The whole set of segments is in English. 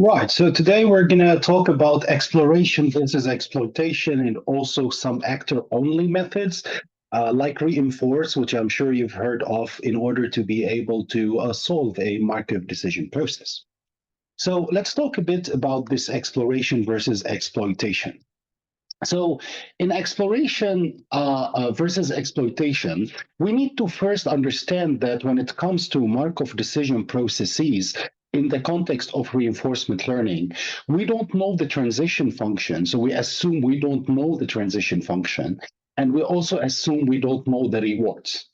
Right. So today we're going to talk about exploration versus exploitation and also some actor-only methods like reinforce, which I'm sure you've heard of in order to be able to solve a Markov decision process. So let's talk a bit about this exploration versus exploitation. So, in exploration versus exploitation, we need to first understand that when it comes to Markov decision processes, in the context of reinforcement learning, we don't know the transition function. So, we assume we don't know the transition function, and we also assume we don't know the rewards.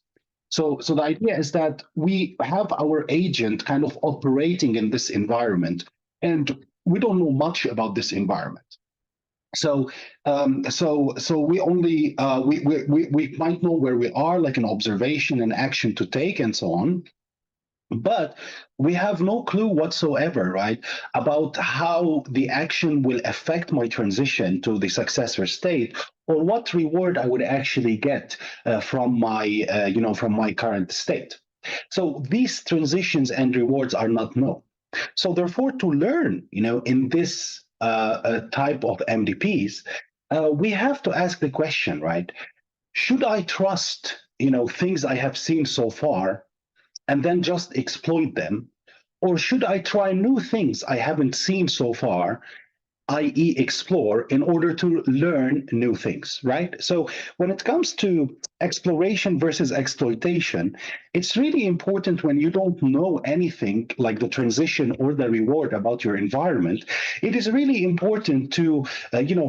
So the idea is that we have our agent kind of operating in this environment, and we don't know much about this environment. So we only we might know where we are, like an observation and action to take, and so on. But we have no clue whatsoever, right, about how the action will affect my transition to the successor state, or what reward I would actually get from my, from my current state. So these transitions and rewards are not known. So therefore, to learn, in this type of MDPs, we have to ask the question, right? Should I trust, things I have seen so far and then just exploit them? Or should I try new things I haven't seen so far, i.e., explore, in order to learn new things, right? So when it comes to exploration versus exploitation, it's really important when you don't know anything like the transition or the reward about your environment. It is really important to,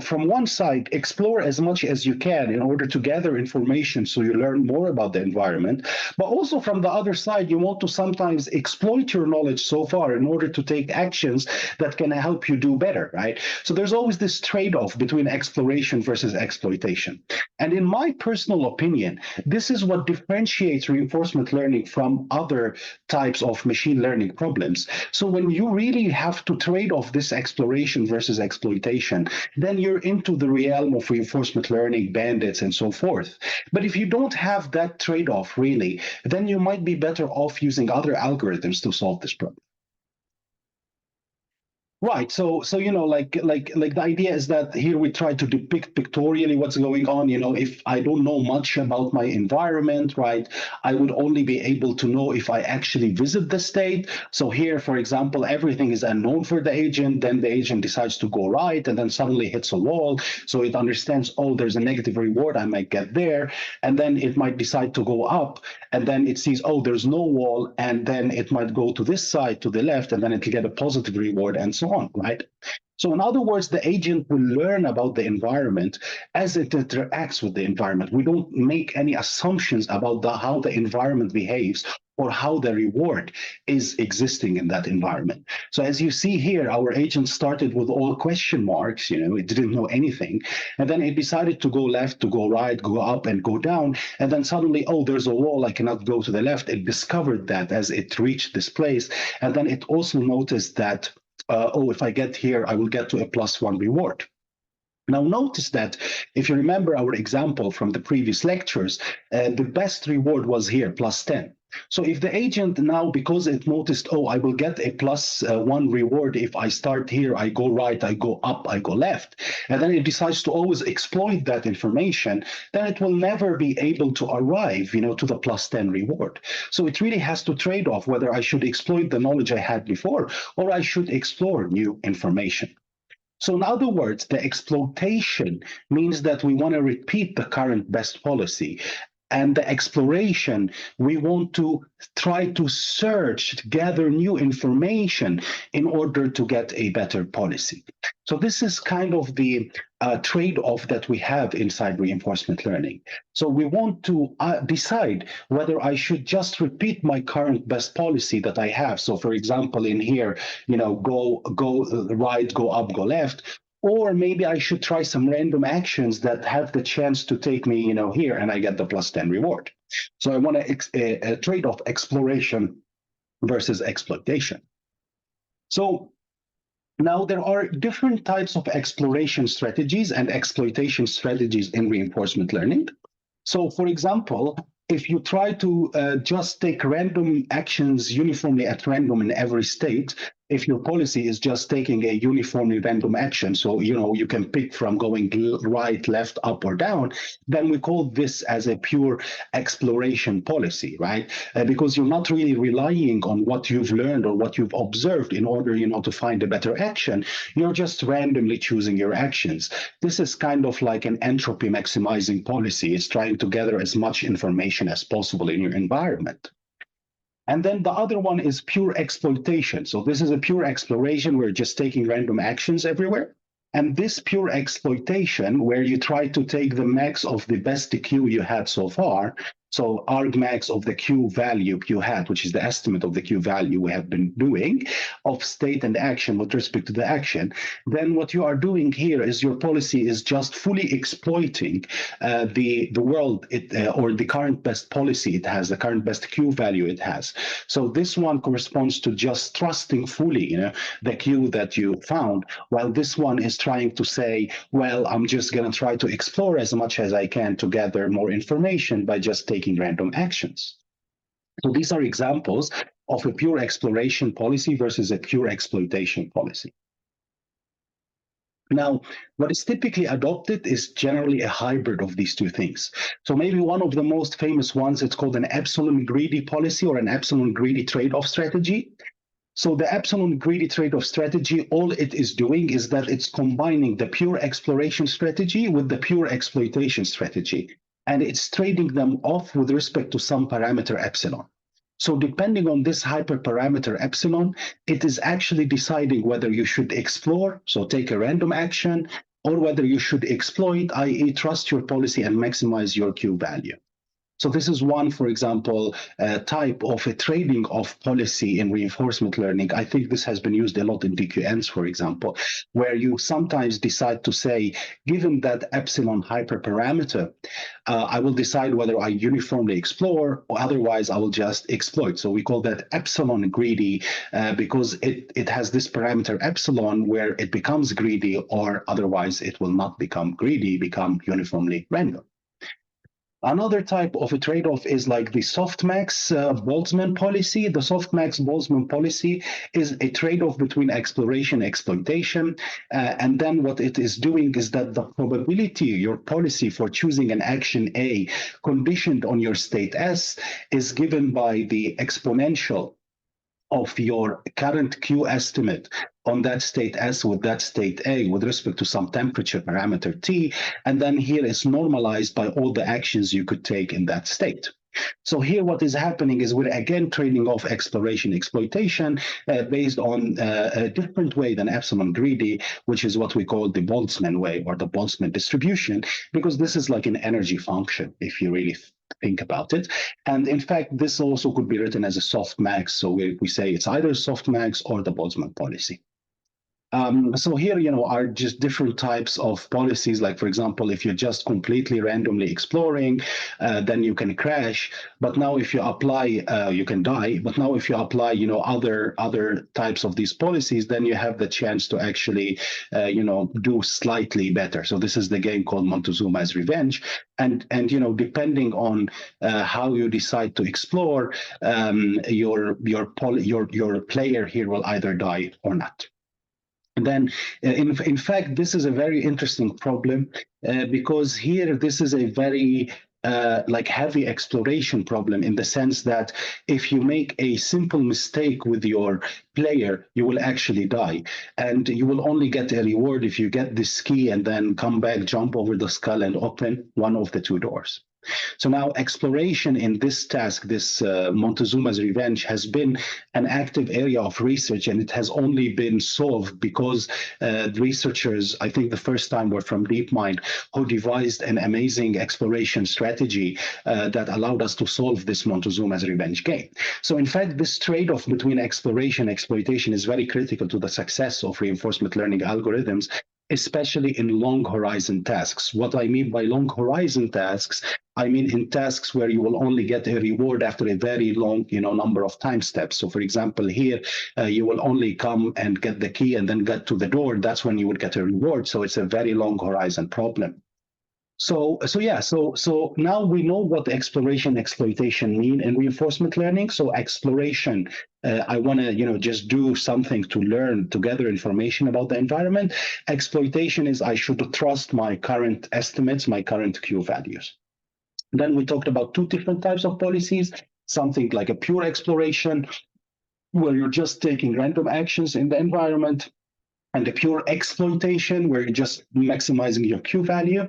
from one side, explore as much as you can in order to gather information so you learn more about the environment. But also from the other side, you want to sometimes exploit your knowledge so far in order to take actions that can help you do better, right? So there's always this trade-off between exploration versus exploitation. And in my personal opinion, this is what differentiates reinforcement learning from other types of machine learning problems. So when you really have to trade off this exploration versus exploitation, then you're into the realm of reinforcement learning, bandits, and so forth. But if you don't have that trade-off really, then you might be better off using other algorithms to solve this problem. Right. So like the idea is that here we try to depict pictorially what's going on. If I don't know much about my environment, right, I would only be able to know if I actually visit the state. So here, for example, everything is unknown for the agent. Then the agent decides to go right, and then suddenly hits a wall. So it understands, oh, there's a negative reward I might get there, and then it might decide to go up, and then it sees, oh, there's no wall, and then it might go to this side to the left, and then it'll get a positive reward, and so on, right? So, in other words, the agent will learn about the environment as it interacts with the environment. We don't make any assumptions about how the environment behaves or how the reward is existing in that environment. So, as you see here, our agent started with all question marks, it didn't know anything. And then it decided to go left, to go right, go up, and go down. And then suddenly, oh, there's a wall, I cannot go to the left. It discovered that as it reached this place. And then it also noticed that oh, if I get here, I will get to a +1 reward. Now, notice that if you remember our example from the previous lectures, the best reward was here, +10. So if the agent now, because it noticed, oh, I will get a +1 reward if I start here, I go right, I go up, I go left, and then it decides to always exploit that information, then it will never be able to arrive, to the +10 reward. So it really has to trade off whether I should exploit the knowledge I had before or I should explore new information. So, in other words, the exploitation means that we want to repeat the current best policy. And the exploration, we want to try to search, to gather new information in order to get a better policy. So, this is kind of the trade off that we have inside reinforcement learning. So, we want to decide whether I should just repeat my current best policy that I have. So, for example, in here, go right, go up, go left, or maybe I should try some random actions that have the chance to take me, here, and I get the +10 reward. So I want to trade off exploration versus exploitation. So now there are different types of exploration strategies and exploitation strategies in reinforcement learning. So, for example, if you try to just take random actions uniformly at random in every state, if your policy is just taking a uniformly random action, so you can pick from going right, left, up, or down, then we call this as a pure exploration policy, right? Because you're not really relying on what you've learned or what you've observed in order, to find a better action. You're just randomly choosing your actions. This is kind of like an entropy maximizing policy. It's trying to gather as much information as possible in your environment. And then the other one is pure exploitation. So this is a pure exploration. We're just taking random actions everywhere. And this pure exploitation, where you try to take the max of the best Q you had so far, so argmax of the Q value you had, which is the estimate of the Q value we have been doing of state and action with respect to the action, then what you are doing here is your policy is just fully exploiting the world or the current best policy it has, the current best Q value it has. So this one corresponds to just trusting fully, the Q that you found, while this one is trying to say, well, I'm just going to try to explore as much as I can to gather more information by just taking random actions. So these are examples of a pure exploration policy versus a pure exploitation policy. Now, what is typically adopted is generally a hybrid of these two things. So maybe one of the most famous ones, it's called an epsilon greedy policy or an epsilon greedy trade-off strategy. So the epsilon greedy trade-off strategy, all it is doing is that it's combining the pure exploration strategy with the pure exploitation strategy. And it's trading them off with respect to some parameter epsilon. So depending on this hyperparameter epsilon, it is actually deciding whether you should explore, so take a random action, or whether you should exploit, i.e. trust your policy and maximize your Q value. So this is one, for example, type of a trading of policy in reinforcement learning. I think this has been used a lot in DQNs, for example, where you sometimes decide to say, given that epsilon hyperparameter, I will decide whether I uniformly explore, or otherwise I will just exploit. So we call that epsilon greedy because it has this parameter epsilon where it becomes greedy, or otherwise it will not become greedy, become uniformly random. Another type of a trade-off is like the softmax Boltzmann policy. The softmax Boltzmann policy is a trade-off between exploration and exploitation. And then what it is doing is that the probability, your policy for choosing an action A conditioned on your state S is given by the exponential of your current Q estimate on that state S with that state A with respect to some temperature parameter T, and then here is normalized by all the actions you could take in that state. So here what is happening is we're again trading off exploration exploitation based on a different way than epsilon greedy, which is what we call the Boltzmann way or the Boltzmann distribution, because this is like an energy function if you really think about it. And in fact, this also could be written as a softmax. So we say it's either softmax or the Boltzmann policy. So here, are just different types of policies. Like, for example, if you're just completely randomly exploring, then you can crash. But now if you apply, you can die. But now if you apply, other types of these policies, then you have the chance to actually, do slightly better. So this is the game called Montezuma's Revenge. And depending on how you decide to explore, your player here will either die or not. And then, in fact, this is a very interesting problem because here this is a very heavy exploration problem in the sense that if you make a simple mistake with your player, you will actually die. And you will only get a reward if you get this key and then come back, jump over the skull and open one of the two doors. So now exploration in this task, this Montezuma's Revenge, has been an active area of research, and it has only been solved because the researchers, I think the first time were from DeepMind, who devised an amazing exploration strategy that allowed us to solve this Montezuma's Revenge game. So in fact, this trade-off between exploration and exploitation is very critical to the success of reinforcement learning algorithms, especially in long horizon tasks. What I mean by long horizon tasks, I mean in tasks where you will only get a reward after a very long, number of time steps. So for example, here, you will only come and get the key and then get to the door. That's when you would get a reward. So it's a very long horizon problem. So now we know what the exploration exploitation mean in reinforcement learning. So exploration, I want to just do something to learn, to gather information about the environment. Exploitation is I should trust my current estimates, my current Q values. Then we talked about two different types of policies, something like a pure exploration, where you're just taking random actions in the environment, and the pure exploitation, where you're just maximizing your Q value.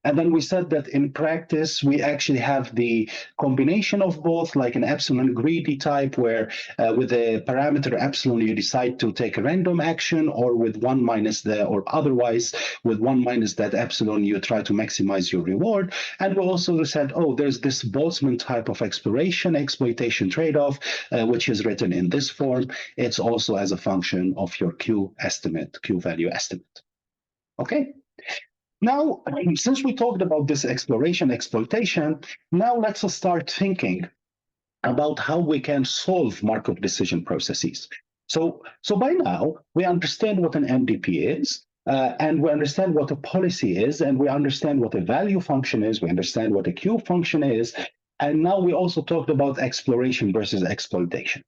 And then we said that in practice, we actually have the combination of both, like an epsilon greedy type, where with the parameter epsilon, you decide to take a random action, or with one minus or otherwise, with one minus that epsilon, you try to maximize your reward. And we also said, oh, there's this Boltzmann type of exploitation trade-off, which is written in this form. It's also as a function of your Q value estimate. Okay. Now, since we talked about this exploitation, now let's start thinking about how we can solve Markov decision processes. So by now, we understand what an MDP is, and we understand what a policy is, and we understand what a value function is, we understand what a Q function is, and now we also talked about exploration versus exploitation.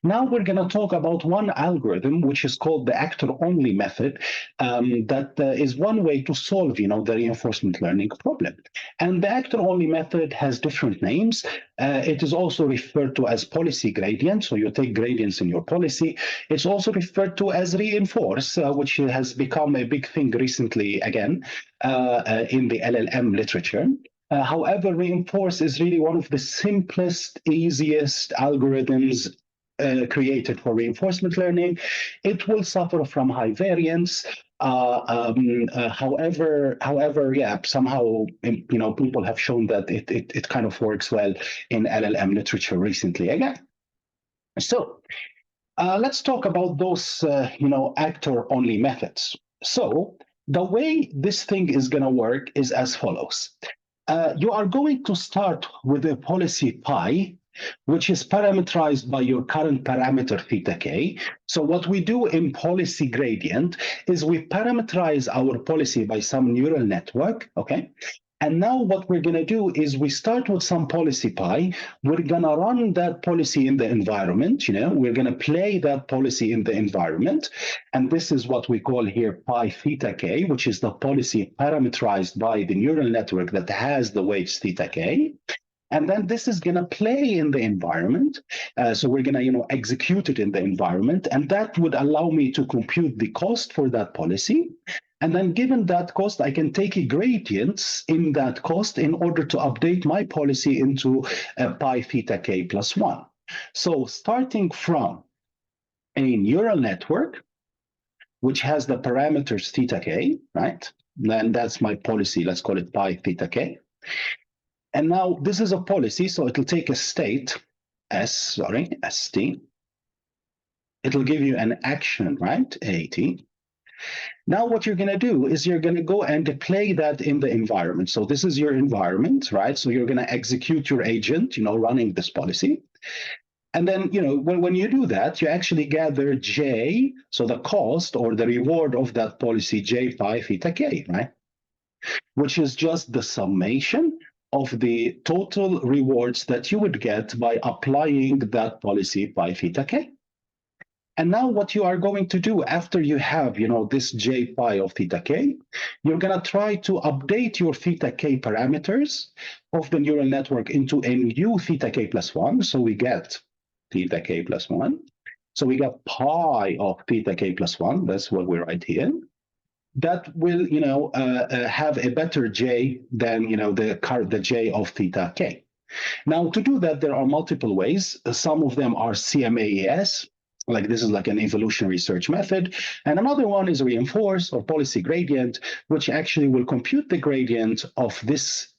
Now we're going to talk about one algorithm, which is called the actor-only method, that is one way to solve, the reinforcement learning problem. And the actor-only method has different names. It is also referred to as policy gradient, so you take gradients in your policy. It's also referred to as reinforce, which has become a big thing recently again in the LLM literature. However, reinforce is really one of the simplest, easiest algorithms created for reinforcement learning. It will suffer from high variance. However, yeah, somehow people have shown that it kind of works well in LLM literature recently again. So let's talk about those actor-only methods. So the way this thing is going to work is as follows. You are going to start with a policy pi, which is parameterized by your current parameter theta k. So what we do in policy gradient is we parameterize our policy by some neural network, okay? And now what we're going to do is we start with some policy pi. We're going to run that policy in the environment. We're going to play that policy in the environment. And this is what we call here pi theta k, which is the policy parameterized by the neural network that has the weights theta k. And then this is going to play in the environment. So we're going to execute it in the environment. And that would allow me to compute the cost for that policy. And then given that cost, I can take gradients in that cost in order to update my policy into pi theta k plus 1. So starting from a neural network, which has the parameters theta k, right? Then that's my policy. Let's call it pi theta k. And now this is a policy, so it'll take a state, st. It'll give you an action, right, AT. Now what you're going to do is you're going to go and play that in the environment. So this is your environment, right? So you're going to execute your agent, running this policy. And then, when you do that, you actually gather J, so the cost or the reward of that policy, J pi theta k, right? Which is just the summation of the total rewards that you would get by applying that policy pi theta k. And now what you are going to do after you have, this J pi of theta k, you're going to try to update your theta k parameters of the neural network into a new theta k plus 1. So we get theta k plus 1. So we got pi of theta k plus 1. That's what we write here. That will, have a better J than, the J of theta k. Now, to do that, there are multiple ways. Some of them are CMAES, like this is like an evolutionary search method. And another one is reinforce or policy gradient, which actually will compute the gradient of this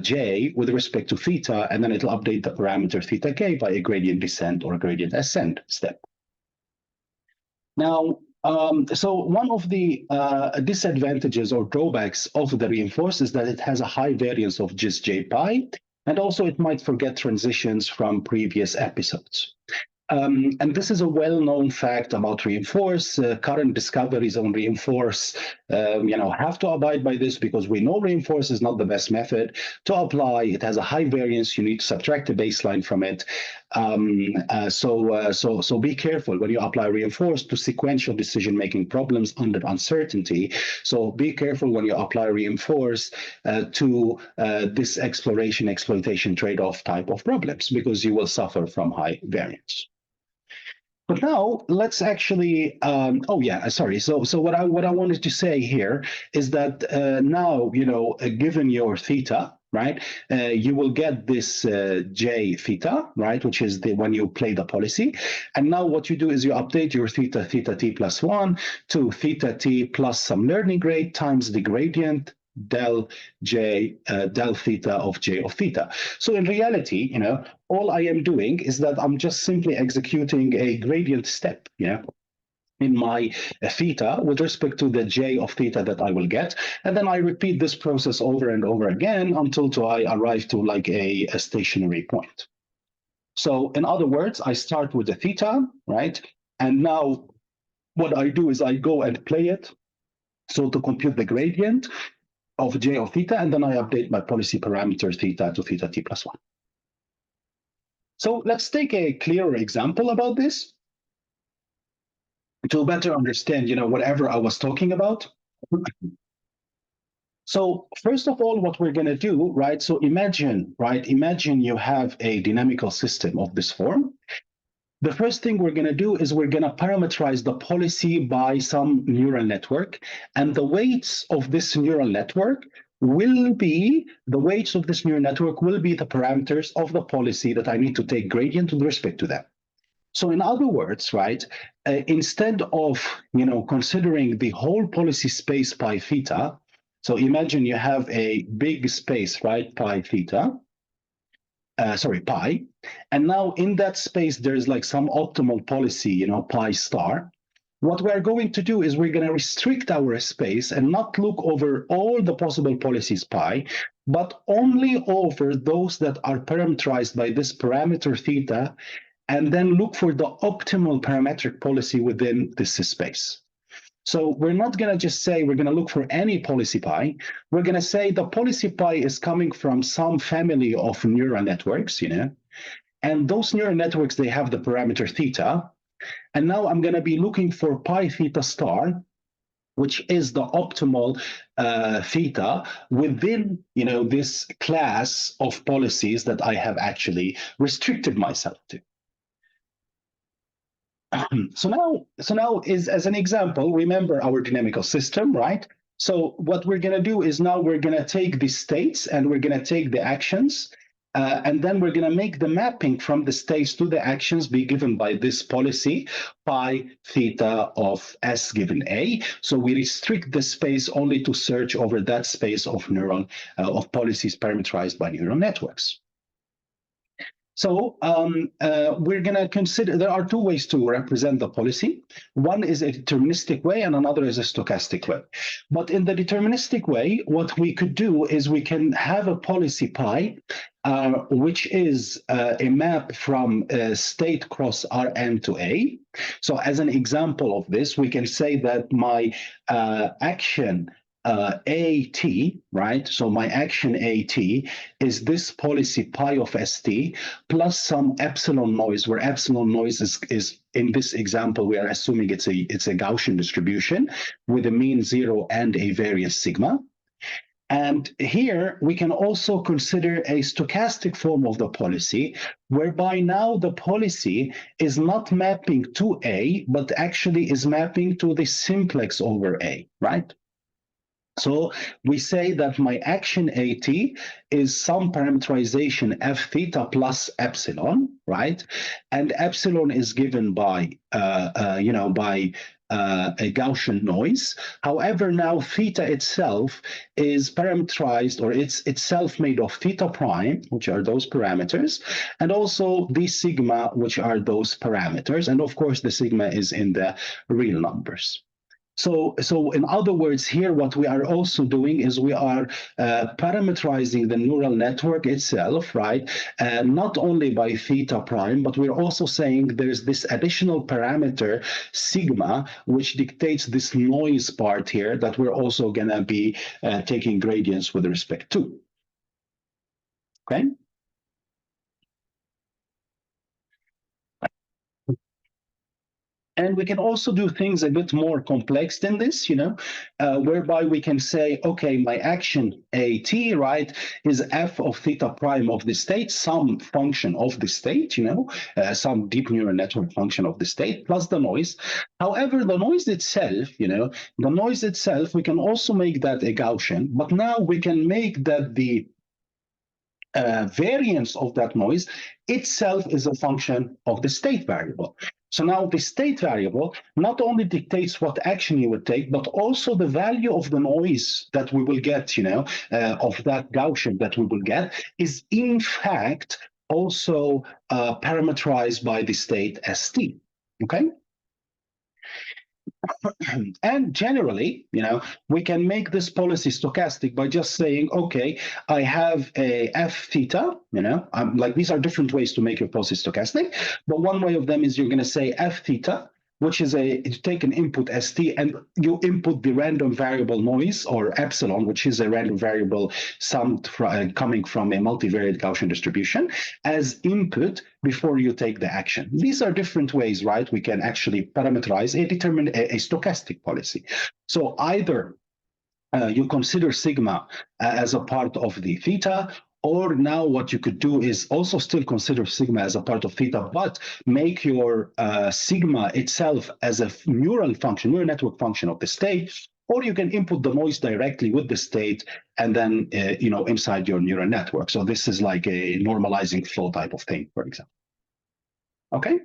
J with respect to theta, and then it'll update the parameter theta k by a gradient descent or a gradient ascent step. Now, so one of the disadvantages or drawbacks of the reinforce is that it has a high variance of just J pi, and also it might forget transitions from previous episodes. And this is a well-known fact about reinforce. Current discoveries on reinforce, have to abide by this because we know reinforce is not the best method to apply. It has a high variance. You need to subtract a baseline from it. So be careful when you apply reinforce to sequential decision-making problems under uncertainty. So be careful when you apply reinforce to this exploitation trade-off type of problems because you will suffer from high variance. But now let's actually. Oh yeah, sorry. So what I wanted to say here is that now given your theta, right, you will get this j theta, right, which is the when you play the policy, and now what you do is you update your theta t plus one to theta t plus some learning rate times the gradient del del theta of j of theta. So in reality, all I am doing is that I'm just simply executing a gradient step, in my theta with respect to the j of theta that I will get. And then I repeat this process over and over again until I arrive to like a stationary point. So in other words, I start with the theta, right? And now what I do is I go and play it. So to compute the gradient of j of theta, and then I update my policy parameter theta to theta t plus one. So let's take a clearer example about this to better understand, whatever I was talking about. So first of all, what we're going to do, right? So imagine you have a dynamical system of this form. The first thing we're going to do is we're going to parameterize the policy by some neural network, and the weights of this neural network will be the parameters of the policy that I need to take gradient with respect to them. So in other words, right, instead of considering the whole policy space pi theta, so imagine you have a big space, right, pi theta, pi, and now in that space there's like some optimal policy, pi star. What we're going to do is we're going to restrict our space and not look over all the possible policies pi, but only over those that are parameterized by this parameter theta, and then look for the optimal parametric policy within this space. So we're not going to just say we're going to look for any policy pi. We're going to say the policy pi is coming from some family of neural networks, and those neural networks, they have the parameter theta. And now I'm going to be looking for pi theta star, which is the optimal theta within this class of policies that I have actually restricted myself to. So now is as an example, remember our dynamical system, right? So what we're going to do is now we're going to take the states and we're going to take the actions, and then we're going to make the mapping from the states to the actions be given by this policy pi theta of s given a. So we restrict the space only to search over that space of of policies parameterized by neural networks. So we're going to consider, there are two ways to represent the policy. One is a deterministic way and another is a stochastic way. But in the deterministic way, what we could do is we can have a policy pi, which is a map from state cross Rn to A. So as an example of this, we can say that my action AT, right? So my action AT is this policy pi of ST plus some epsilon noise, where epsilon noise is in this example, we are assuming it's a Gaussian distribution with a mean 0 and a variance sigma. And here we can also consider a stochastic form of the policy, whereby now the policy is not mapping to A, but actually is mapping to the simplex over A, right? So we say that my action AT is some parameterization f theta plus epsilon, right? And epsilon is given by a Gaussian noise. However, now theta itself is parameterized, or it's itself made of theta prime, which are those parameters, and also the sigma, which are those parameters. And of course, the sigma is in the real numbers. So in other words, here what we are also doing is we are parameterizing the neural network itself, right? Not only by theta prime, but we're also saying there's this additional parameter sigma, which dictates this noise part here that we're also going to be taking gradients with respect to. Okay. And we can also do things a bit more complex than this, whereby we can say, okay, my action AT, right, is f of theta prime of the state, some function of the state, some deep neural network function of the state, plus the noise. However, the noise itself, we can also make that a Gaussian, but now we can make that the variance of that noise itself is a function of the state variable. So now the state variable not only dictates what action you would take, but also the value of the noise that we will get, of that Gaussian that we will get is in fact also parameterized by the state st. Okay. And generally, we can make this policy stochastic by just saying, okay, I have a f theta, like these are different ways to make your policy stochastic, but one way of them is you're going to say f theta, which is you take an input st and you input the random variable noise or epsilon, which is a random variable coming from a multivariate Gaussian distribution as input before you take the action. These are different ways, right? We can actually parameterize a stochastic policy. So either you consider sigma as a part of the theta, or now what you could do is also still consider sigma as a part of theta, but make your sigma itself as a neural network function of the state, or you can input the noise directly with the state and then, inside your neural network. So this is like a normalizing flow type of thing, for example. Okay?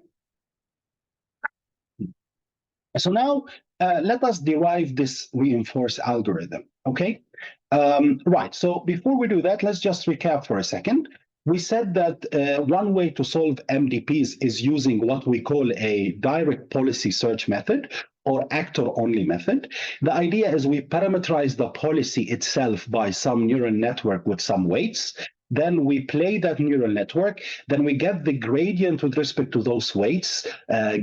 So now let us derive this reinforced algorithm, okay? Right, so before we do that, let's just recap for a second. We said that one way to solve MDPs is using what we call a direct policy search method or actor-only method. The idea is we parameterize the policy itself by some neural network with some weights. Then we play that neural network. Then we get the gradient with respect to those weights,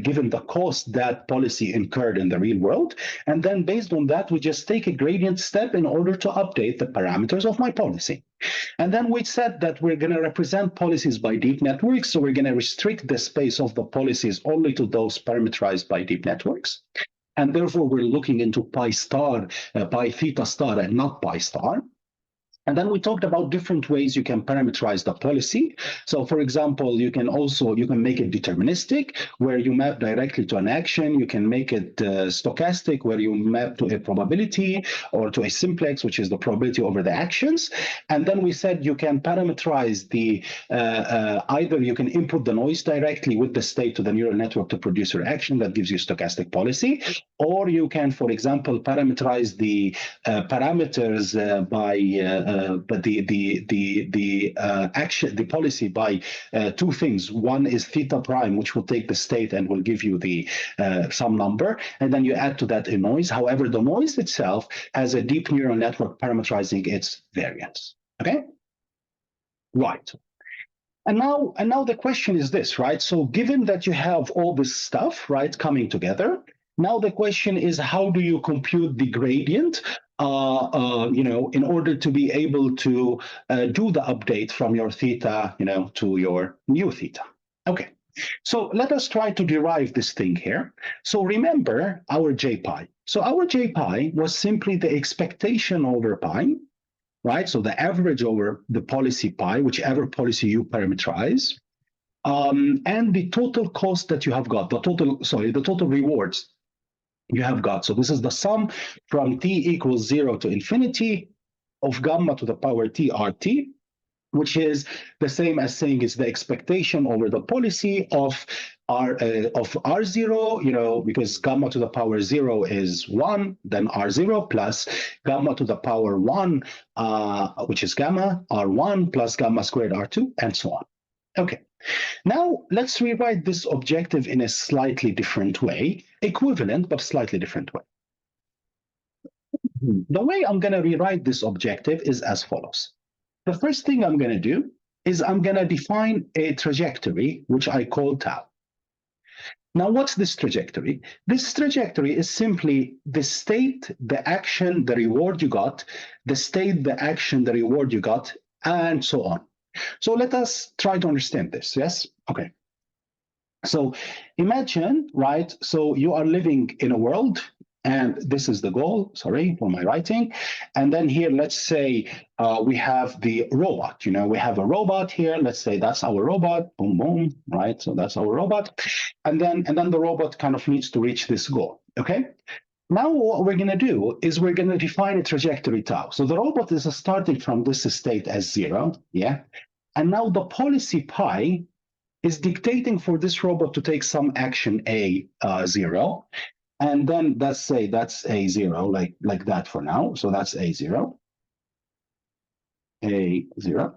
given the cost that policy incurred in the real world. And then based on that, we just take a gradient step in order to update the parameters of my policy. And then we said that we're going to represent policies by deep networks. So we're going to restrict the space of the policies only to those parameterized by deep networks. And therefore, we're looking into pi star, pi theta star, and not pi star. And then we talked about different ways you can parameterize the policy. So for example, you can make it deterministic, where you map directly to an action. You can make it stochastic, where you map to a probability, or to a simplex, which is the probability over the actions. And then we said you can parameterize the, either you can input the noise directly with the state to the neural network to produce your action that gives you stochastic policy, or you can, for example, parameterize the parameters by but the action, the policy by two things. One is theta prime, which will take the state and will give you the some number, and then you add to that a noise. However, the noise itself has a deep neural network parameterizing its variance. Okay, right. And now the question is this, right? So given that you have all this stuff, right, coming together, now the question is, how do you compute the gradient, in order to be able to do the update from your theta, to your new theta? Okay, so let us try to derive this thing here. So remember our J pi. So our J pi was simply the expectation over pi, right? So the average over the policy pi, whichever policy you parameterize, and the total cost that you have got, the total rewards you have got. So this is the sum from t equals 0 to infinity of gamma to the power t RT, which is the same as saying it's the expectation over the policy of R0, because gamma to the power 0 is 1, then R0 plus gamma to the power 1, which is gamma, R1 plus gamma squared R2, and so on. Okay, now let's rewrite this objective in a slightly different way, equivalent but slightly different way. The way I'm going to rewrite this objective is as follows. The first thing I'm going to do is I'm going to define a trajectory, which I call tau. Now, what's this trajectory? This trajectory is simply the state, the action, the reward you got, the state, the action, the reward you got, and so on. So let us try to understand this, yes? Okay. So imagine, right? So you are living in a world, and this is the goal. Sorry for my writing. And then here, let's say we have the robot. You know, we have a robot here. Let's say that's our robot. Boom, boom. Right. So that's our robot. And then the robot kind of needs to reach this goal. Okay. Now what we're going to do is we're going to define a trajectory tau. So the robot is starting from this state as 0. Yeah. And now the policy pi is dictating for this robot to take some action A0. And then let's say that's A0, like that for now. So that's A0, A0.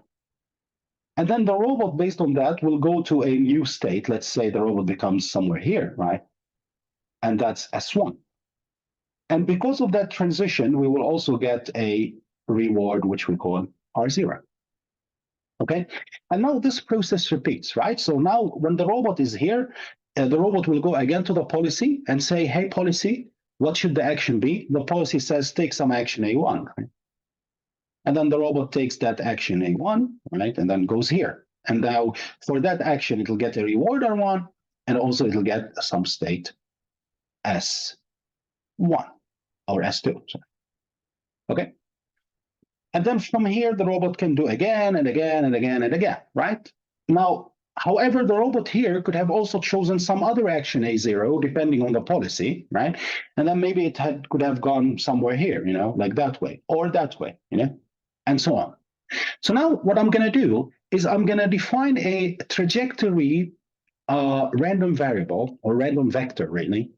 And then the robot, based on that, will go to a new state. Let's say the robot becomes somewhere here, right? And that's S1. And because of that transition, we will also get a reward, which we call R0. Okay, and now this process repeats, right? So now when the robot is here, the robot will go again to the policy and say, hey, policy, what should the action be? The policy says, take some action A1. Right? And then the robot takes that action A1, right? And then goes here. And now for that action, it'll get a reward R1, and also it'll get some state S1 or S2. Sorry. Okay. And then from here, the robot can do again and again and again and again, right? Now, however, the robot here could have also chosen some other action A0, depending on the policy, right? And then maybe it could have gone somewhere here, you know, like that way or that way, you know, and so on. So now what I'm going to do is I'm going to define a trajectory random variable or random vector, really.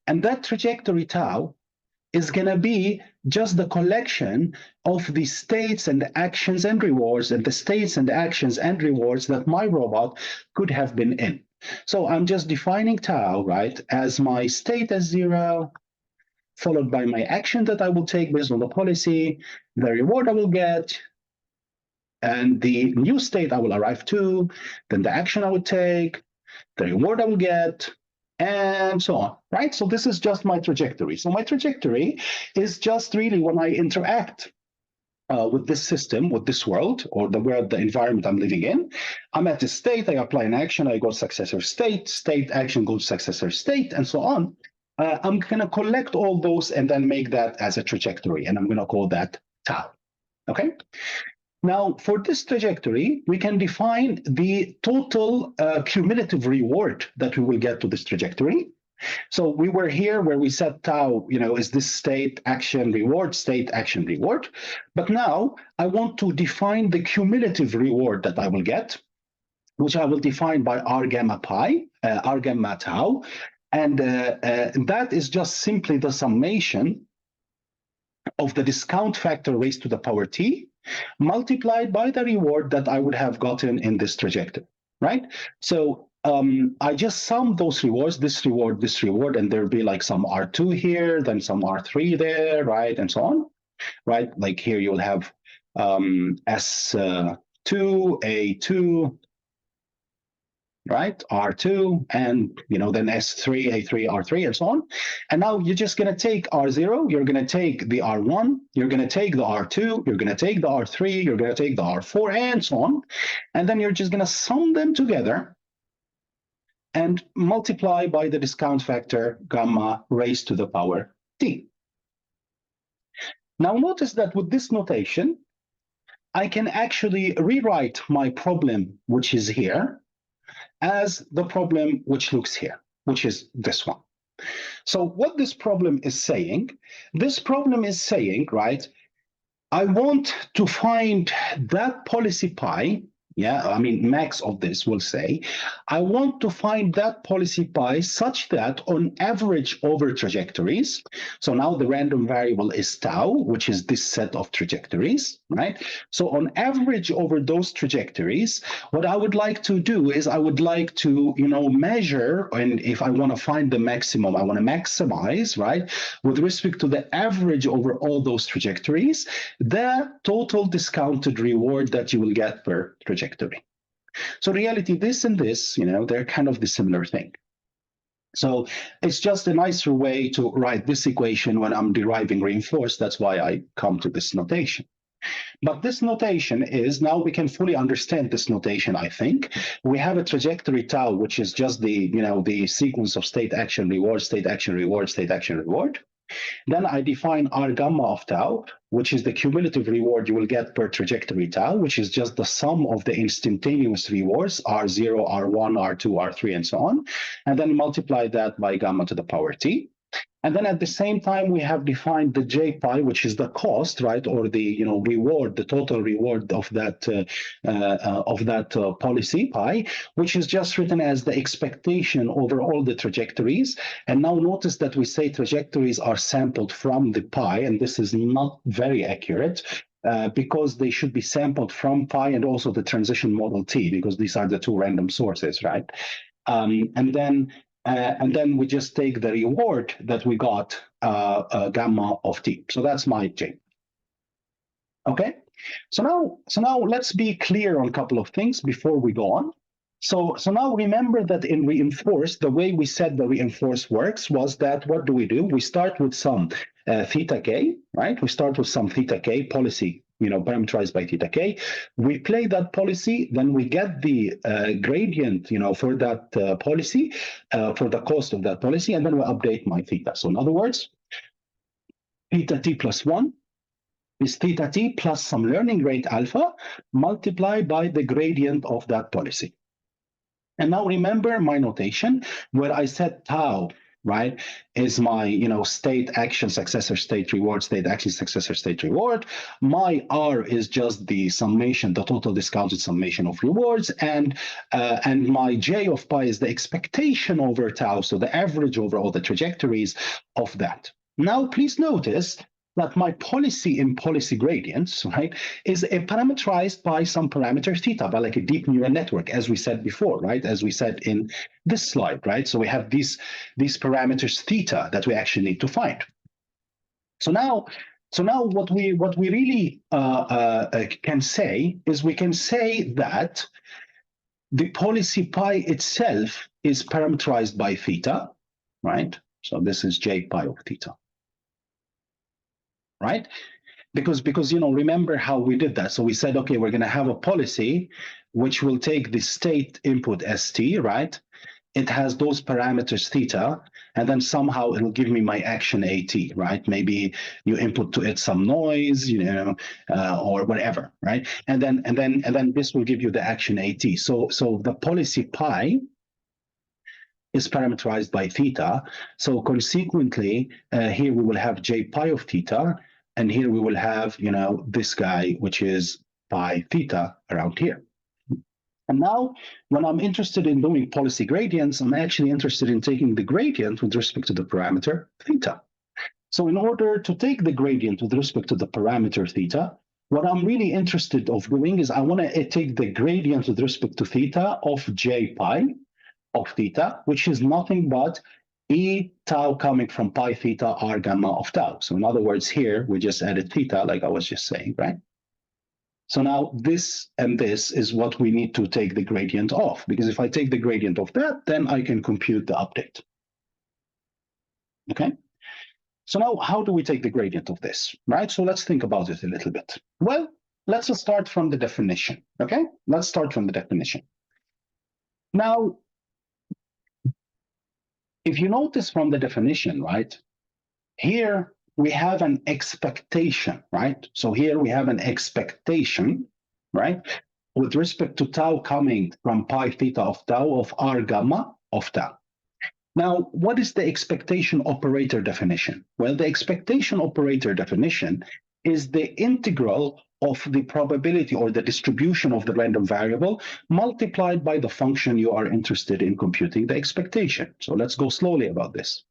And that trajectory tau is going to be just the collection of the states and the actions and rewards and the states and actions and rewards that my robot could have been in. So I'm just defining tau, right, as my state as 0, followed by my action that I will take based on the policy, the reward I will get, and the new state I will arrive to, then the action I would take, the reward I will get, and so on, right? So this is just my trajectory. So my trajectory is just really when I interact with this system, with this world, or the world, the environment I'm living in. I'm at this state, I apply an action, I go successor state, state action goes successor state, and so on. I'm going to collect all those and then make that as a trajectory, and I'm going to call that tau, okay? Now, for this trajectory, we can define the total cumulative reward that we will get to this trajectory. So we were here where we said tau, you know, is this state, action, reward, state, action, reward. But now I want to define the cumulative reward that I will get, which I will define by R gamma pi, R gamma tau. And that is just simply the summation of the discount factor raised to the power t multiplied by the reward that I would have gotten in this trajectory, right? So I just sum those rewards, this reward, and there'll be like some R2 here, then some R3 there, right? And so on, right? Like here you'll have S2, A2, right? R2, and you know, then S3, A3, R3, and so on. And now you're just going to take R0, you're going to take the R1, you're going to take the R2, you're going to take the R3, you're going to take the R4, and so on. And then you're just going to sum them together and multiply by the discount factor gamma raised to the power t. Now notice that with this notation, I can actually rewrite my problem, which is here, as the problem which looks here, which is this one. So what this problem is saying, right, I want to find that policy pi yeah, I mean, max of this will say, I want to find that policy pi such that on average over trajectories, so now the random variable is tau, which is this set of trajectories, right? So on average over those trajectories, what I would like to do is I would like to, measure, and if I want to find the maximum, I want to maximize, right, with respect to the average over all those trajectories, the total discounted reward that you will get per trajectory. So reality, this and this, they're kind of the similar thing. So it's just a nicer way to write this equation when I'm deriving reinforced. That's why I come to this notation. But this notation is, now we can fully understand this notation, I think. We have a trajectory tau, which is just the sequence of state action reward, state action reward, state action reward. Then I define R gamma of tau, which is the cumulative reward you will get per trajectory tau, which is just the sum of the instantaneous rewards, R0, R1, R2, R3, and so on. And then multiply that by gamma to the power t. And then at the same time, we have defined the J pi, which is the cost, right, or the reward, the total reward of that policy pi, which is just written as the expectation over all the trajectories. And now notice that we say trajectories are sampled from the pi, and this is not very accurate. Because they should be sampled from pi and also the transition model t, because these are the two random sources, right? And then we just take the reward that we got, gamma of t. So that's my J. Okay. So now let's be clear on a couple of things before we go on. So now remember that in reinforce, the way we said the reinforce works was that what do? We start with some theta k, right? We start with some theta k policy, parameterized by theta k. We play that policy, then we get the gradient, for that policy, for the cost of that policy, and then we update my theta. So in other words, theta t plus 1 is theta t plus some learning rate alpha multiplied by the gradient of that policy. And now remember my notation where I said tau, right, is my state action successor state reward, state action successor state reward. My R is just the summation, the total discounted summation of rewards, and my J of pi is the expectation over tau, so the average over all the trajectories of that. Now please notice that my policy in policy gradients, right, is parameterized by some parameter theta, by like a deep neural network, as we said before, right, as we said in this slide, right? So we have these parameters theta that we actually need to find. So now what we really can say is we can say that the policy pi itself is parameterized by theta, right? So this is J pi of theta. Right? Because remember how we did that. So we said, okay, we're going to have a policy which will take the state input st, right? It has those parameters theta, and then somehow it'll give me my action at, right? Maybe you input to it some noise, or whatever, right? And then this will give you the action at. So the policy pi is parameterized by theta. So consequently, here we will have J pi of theta, and here we will have, this guy, which is pi theta around here. And now, when I'm interested in doing policy gradients, I'm actually interested in taking the gradient with respect to the parameter theta. So in order to take the gradient with respect to the parameter theta, what I'm really interested of doing is I want to take the gradient with respect to theta of J pi of theta, which is nothing but E tau coming from pi theta R gamma of tau. So in other words, here we just added theta, like I was just saying, right? So now this and this is what we need to take the gradient of, because if I take the gradient of that, then I can compute the update. Okay? So now how do we take the gradient of this, right? So let's think about it a little bit. Well, let's start from the definition, okay? Let's start from the definition. Now, if you notice from the definition, right, here we have an expectation, right? So here we have an expectation, right, with respect to tau coming from pi theta of tau of R gamma of tau. Now, what is the expectation operator definition? Well, the expectation operator definition is the integral of the probability or the distribution of the random variable multiplied by the function you are interested in computing the expectation. So let's go slowly about this.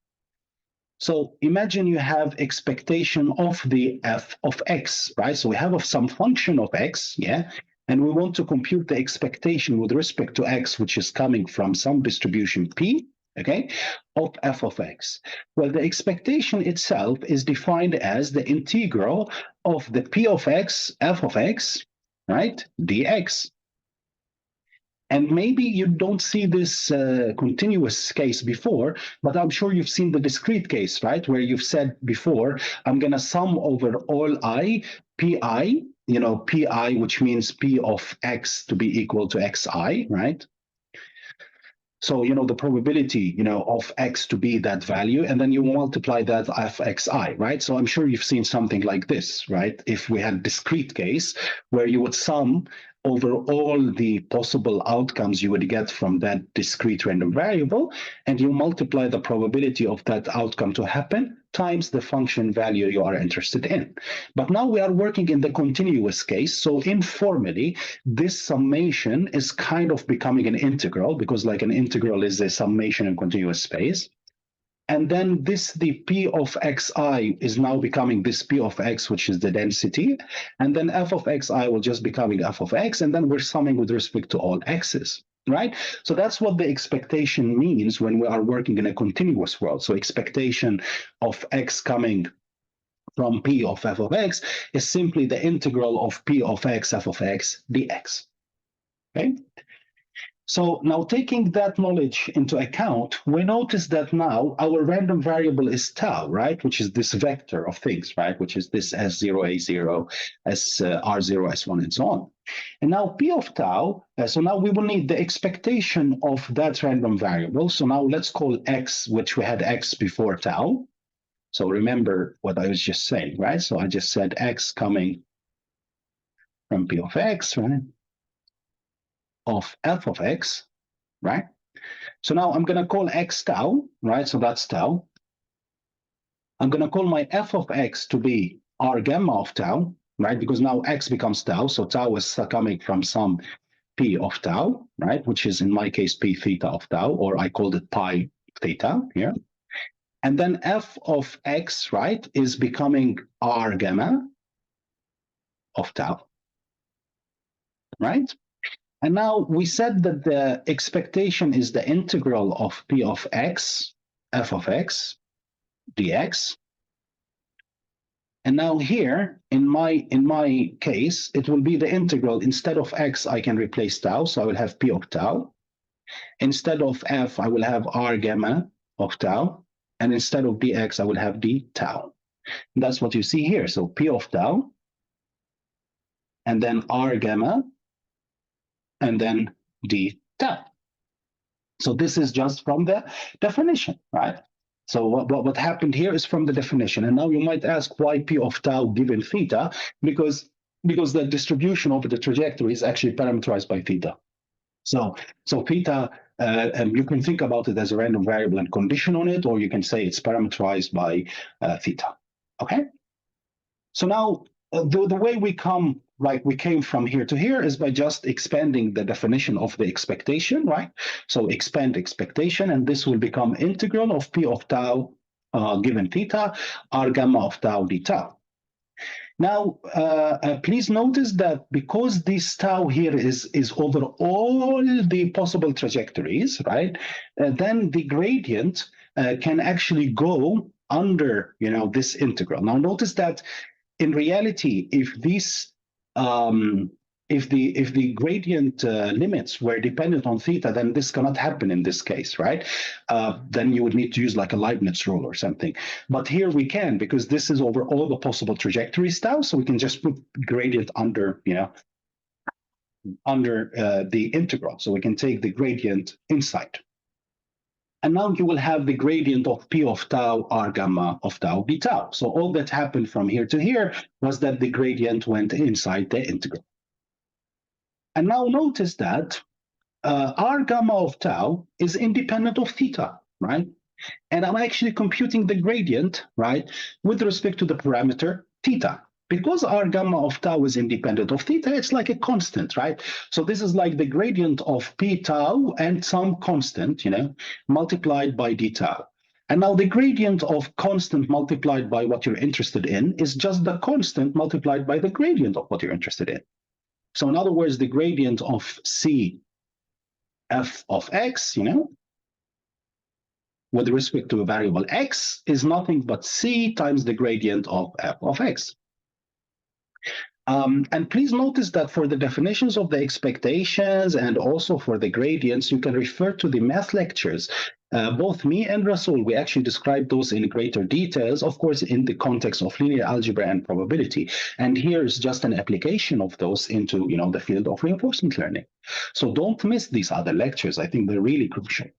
So imagine you have expectation of the f of x, right? So we have of some function of x, yeah, and we want to compute the expectation with respect to x, which is coming from some distribution p, okay, of f of x. Well, the expectation itself is defined as the integral of the p of x, f of x, right, dx. And maybe you don't see this continuous case before, but I'm sure you've seen the discrete case, right? Where you've said before, I'm going to sum over all I, pi, pi, which means p of x to be equal to xi, right? So, the probability, of x to be that value, and then you multiply that fxi, right? So I'm sure you've seen something like this, right? If we had discrete case where you would sum over all the possible outcomes you would get from that discrete random variable, and you multiply the probability of that outcome to happen times the function value you are interested in. But now we are working in the continuous case, so informally, this summation is kind of becoming an integral, because like an integral is a summation in continuous space. And then the p of xi is now becoming this p of x, which is the density. And then f of xi will just becoming f of x. And then we're summing with respect to all x's, right? So that's what the expectation means when we are working in a continuous world. So expectation of x coming from p of f of x is simply the integral of p of x f of x dx, okay? So now taking that knowledge into account, we notice that now our random variable is tau, right? Which is this vector of things, right? Which is this S0, A0, R0, S1, and so on. And now P of tau, so now we will need the expectation of that random variable. So now let's call X, which we had X before tau. So remember what I was just saying, right? So I just said X coming from P of X, right? Of f of x, right? So now I'm going to call x tau, right? So that's tau. I'm going to call my f of x to be r gamma of tau, right? Because now x becomes tau, so tau is coming from some p of tau, right? Which is in my case p theta of tau, or I called it pi theta here. And then f of x, right, is becoming r gamma of tau, right? And now we said that the expectation is the integral of p of x, f of x, dx. And now here, in my case, it will be the integral. Instead of x, I can replace tau, so I will have p of tau. Instead of f, I will have r gamma of tau. And instead of dx, I will have d tau. And that's what you see here. So p of tau, and then r gamma, and then d tau. So this is just from the definition, right? So what happened here is from the definition. And now you might ask why p of tau given theta, because the distribution over the trajectory is actually parameterized by theta. So theta, you can think about it as a random variable and condition on it, or you can say it's parameterized by theta, okay? So now the way we came from here to here is by just expanding the definition of the expectation, right? So expand expectation, and this will become integral of p of tau given theta, r gamma of tau d tau. Now, please notice that because this tau here is over all the possible trajectories, right? Then the gradient can actually go under, this integral. Now, notice that in reality, if the gradient limits were dependent on theta, then this cannot happen in this case, right? Then you would need to use like a Leibniz rule or something. But here we can, because this is over all the possible trajectories tau, so we can just put gradient under, the integral. So we can take the gradient inside. And now you will have the gradient of p of tau r gamma of tau d tau. So all that happened from here to here was that the gradient went inside the integral. And now notice that r gamma of tau is independent of theta, right? And I'm actually computing the gradient, right, with respect to the parameter theta. because our gamma of tau is independent of theta, it's like a constant, right? So this is like the gradient of p tau and some constant, multiplied by d tau. And now the gradient of constant multiplied by what you're interested in is just the constant multiplied by the gradient of what you're interested in. So in other words, the gradient of c f of x, with respect to a variable x is nothing but c times the gradient of f of x. And please notice that for the definitions of the expectations and also for the gradients, you can refer to the math lectures. Both me and Rasul, we actually describe those in greater details, of course, in the context of linear algebra and probability. And here's just an application of those into, the field of reinforcement learning. So don't miss these other lectures. I think they're really crucial.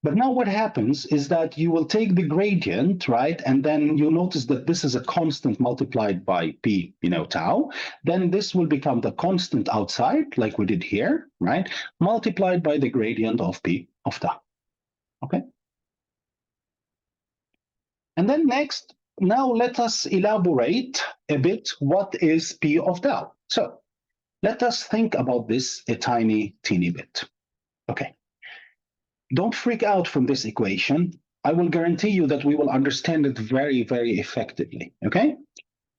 But now what happens is that you will take the gradient, right? And then you notice that this is a constant multiplied by p, tau. Then this will become the constant outside, like we did here, right? Multiplied by the gradient of p of tau, okay? And then next, now let us elaborate a bit what is p of tau. So let us think about this a teeny bit, okay? Don't freak out from this equation. I will guarantee you that we will understand it very, very effectively, okay?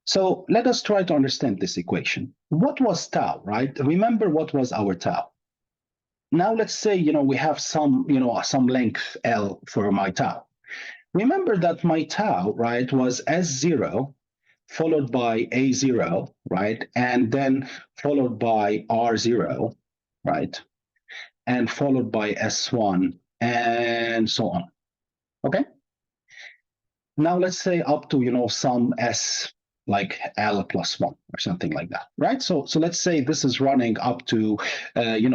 So let us try to understand this equation. What was tau, right? Remember what was our tau. Now let's say, we have some length L for my tau. Remember that my tau, right, was S0 followed by A0, right? And then followed by R0, right? And followed by S1 and so on, okay? Now let's say up to, some S like L plus 1 or something like that, right? So let's say this is running up to,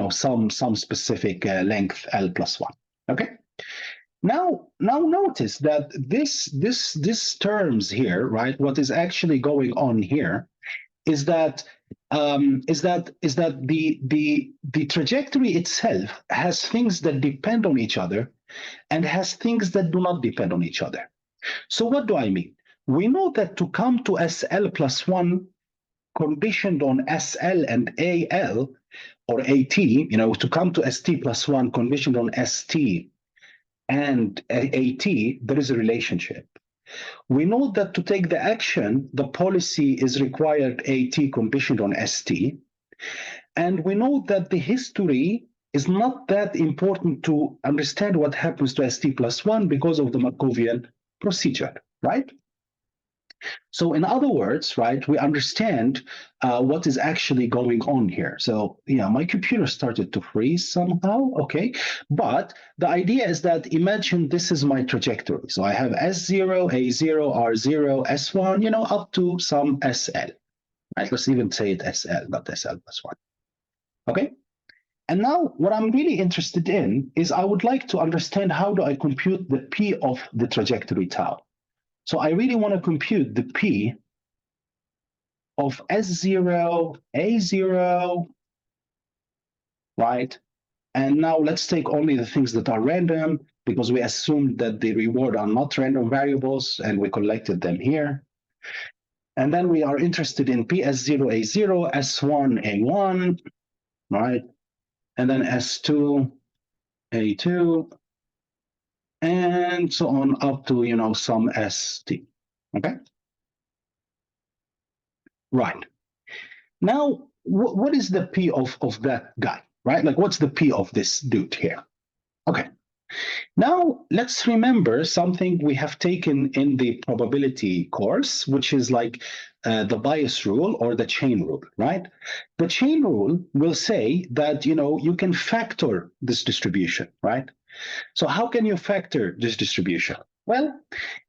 some specific length L plus 1, okay? Now notice that this terms here, right? What is actually going on here is that the trajectory itself has things that depend on each other and has things that do not depend on each other. So what do I mean? We know that to come to SL plus 1 conditioned on SL and AL or AT, to come to ST plus 1 conditioned on ST and AT, there is a relationship. We know that to take the action, the policy is required AT conditioned on ST. And we know that the history is not that important to understand what happens to ST plus 1 because of the Markovian procedure, right? So in other words, right, we understand what is actually going on here. So yeah, my computer started to freeze somehow, okay? But the idea is that imagine this is my trajectory. So I have S0, A0, R0, S1, up to some SL, right? Let's even say it SL, not SL plus 1, okay? And now what I'm really interested in is I would like to understand how do I compute the P of the trajectory tau. So I really want to compute the P of S0, A0, right? And now let's take only the things that are random because we assumed that the reward are not random variables and we collected them here. And then we are interested in P S0, A0, S1, A1, right? And then S2, A2, and so on up to, some ST, okay? Right. Now, what is the P of that guy, right? Like, what's the P of this dude here? Okay. Now, let's remember something we have taken in the probability course, which is like the bias rule or the chain rule, right? The chain rule will say that, you can factor this distribution, right? So how can you factor this distribution? Well,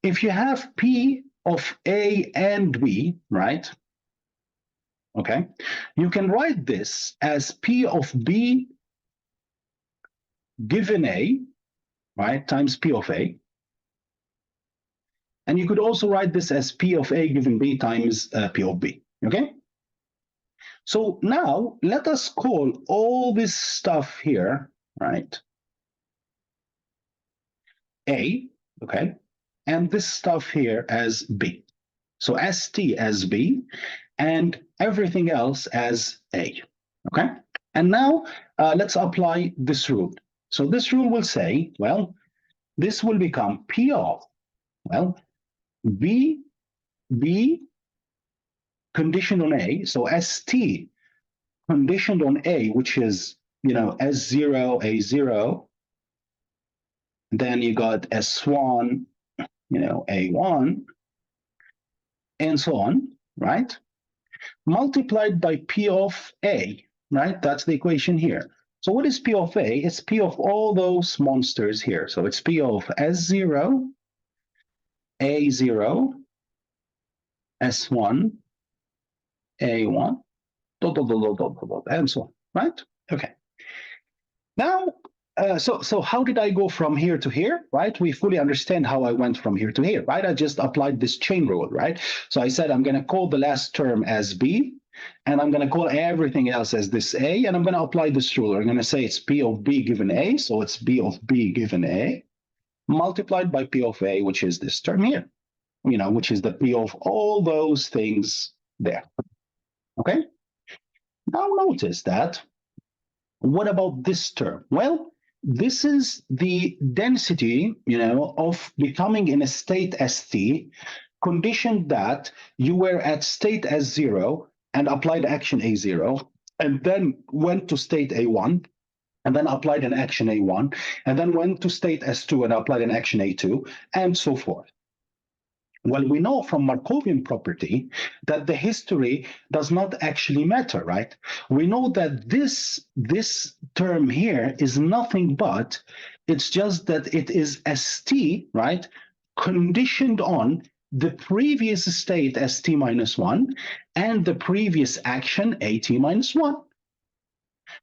if you have P of A and B, right? Okay, you can write this as P of B given A, right, times P of A. And you could also write this as P of A given B times P of B, okay? So now let us call all this stuff here, right, A, okay, and this stuff here as B. So ST as B, and everything else as A. Okay? And now let's apply this rule. So this rule will say, well, this will become P of, well, B conditioned on A, so ST conditioned on A, which is, S0, A0, then you got S1, A1, and so on, right? Multiplied by P of A, right? That's the equation here. So what is P of A? It's P of all those monsters here. So it's P of S0, A0, S1, A1, and so on, right? Okay. Now, so how did I go from here to here, right? We fully understand how I went from here to here, right? I just applied this chain rule, right? So I said I'm going to call the last term as B, and I'm going to call everything else as this A, and I'm going to apply this rule. I'm going to say it's P of B given A, so it's B of B given A, multiplied by P of A, which is this term here, which is the P of all those things there, okay? Now notice that, what about this term? Well, this is the density, of becoming in a state ST, conditioned that you were at state S0 and applied action A0, and then went to state A1, and then applied an action A1, and then went to state S2 and applied an action A2, and so forth. Well, we know from Markovian property that the history does not actually matter, right? We know that this term here is nothing but, it's just that it is ST, right, conditioned on the previous state ST minus 1 and the previous action AT minus 1.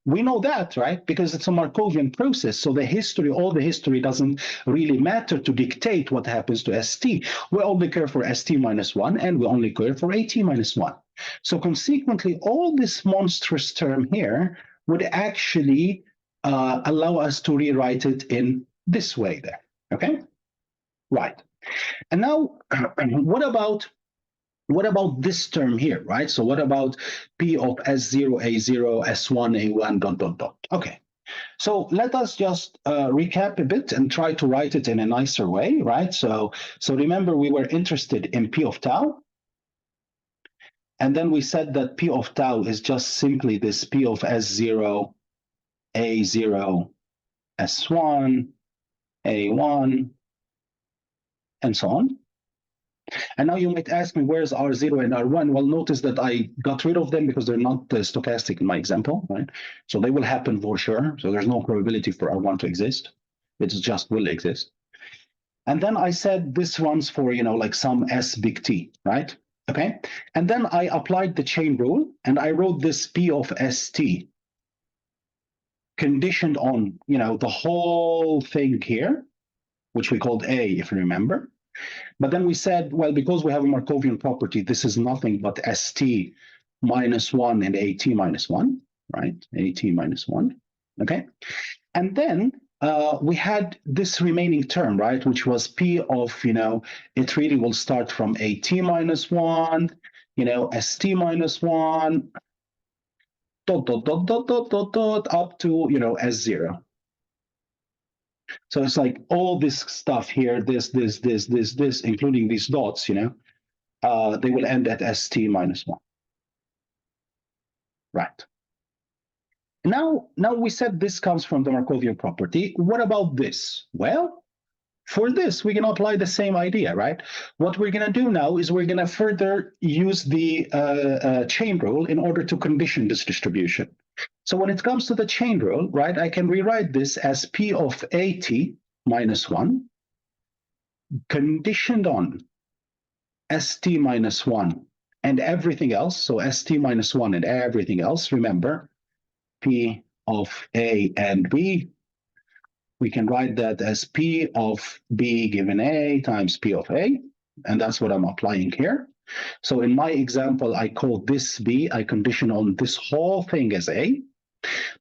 We know that, right? Because it's a Markovian process. So all the history doesn't really matter to dictate what happens to ST. We only care for ST minus 1, and we only care for AT minus 1. So consequently, all this monstrous term here would actually allow us to rewrite it in this way there, okay? Right. And now, what about this term here, right? So what about P of S0, A0, S1, A1, ... Okay, so let us just recap a bit and try to write it in a nicer way, right? So remember, we were interested in P of tau. And then we said that P of tau is just simply this P of S0, A0, S1, A1, and so on. And now you might ask me, where's R0 and R1? Well, notice that I got rid of them because they're not stochastic in my example, right? So they will happen for sure. So there's no probability for R1 to exist. It just will exist. And then I said this runs for, like some S big T, right? Okay. And then I applied the chain rule and I wrote this P of ST conditioned on, the whole thing here, which we called A, if you remember. But then we said, well, because we have a Markovian property, this is nothing but ST minus 1 and AT minus 1, right? AT minus 1, okay? And then we had this remaining term, right, which was P of, it really will start from AT minus 1, ST minus 1, ... up to, S0. So it's like all this stuff here, this, including these dots, they will end at ST minus 1. Right. Now we said this comes from the Markovian property. What about this? Well, for this, we can apply the same idea, right? What we're going to do now is we're going to further use the chain rule in order to condition this distribution. So when it comes to the chain rule, right, I can rewrite this as P of AT minus 1 conditioned on ST minus 1 and everything else. So ST minus 1 and everything else. Remember, P of A and B. We can write that as P of B given A times P of A. And that's what I'm applying here. So in my example, I call this B, I condition on this whole thing as A.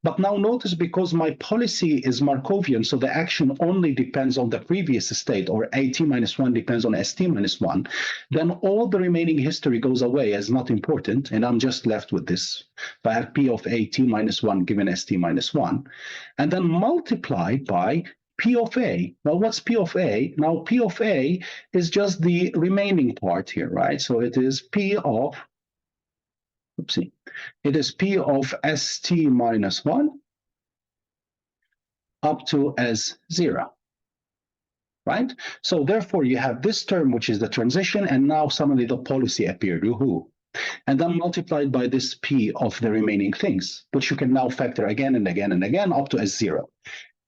But now notice, because my policy is Markovian, so the action only depends on the previous state, or at minus 1 depends on st minus 1, then all the remaining history goes away as not important, and I'm just left with this. So I have p of at minus 1 given st minus 1, and then multiplied by P of A. Now, what's P of A? Now, P of A is just the remaining part here, right? So it is P of, oopsie, it is P of st minus 1 up to S0, right? So therefore, you have this term, which is the transition, and now suddenly the policy appeared, woohoo. And then multiplied by this P of the remaining things, which you can now factor again and again and again up to S0.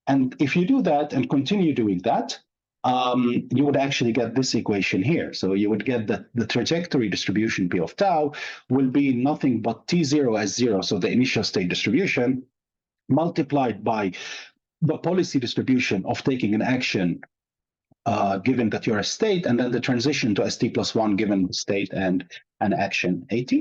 And if you do that and continue doing that, you would actually get this equation here. So you would get that the trajectory distribution P of tau will be nothing but T0 S0, so the initial state distribution, multiplied by the policy distribution of taking an action given that you're a state, and then the transition to st plus 1 given the state and an action at.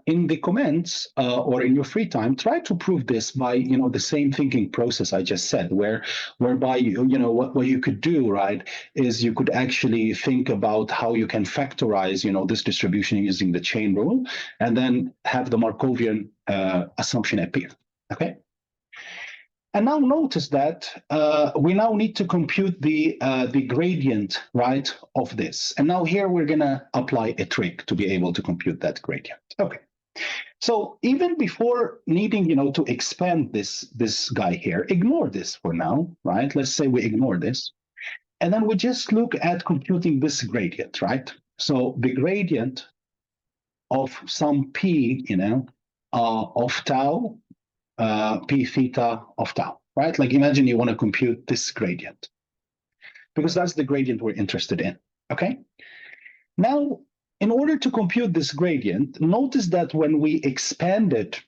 In the comments or in your free time, try to prove this by the same thinking process I just said, whereby what you could do, right, is you could actually think about how you can factorize this distribution using the chain rule, and then have the Markovian assumption appear. Okay. And now notice that we now need to compute the gradient, right, of this. And now here we're going to apply a trick to be able to compute that gradient. Okay. So even before needing, to expand this guy here, ignore this for now, right? Let's say we ignore this. And then we just look at computing this gradient, right? So the gradient of some p, of tau, p theta of tau, right? Like imagine you want to compute this gradient, because that's the gradient we're interested in, okay? Now, in order to compute this gradient, notice that when we expanded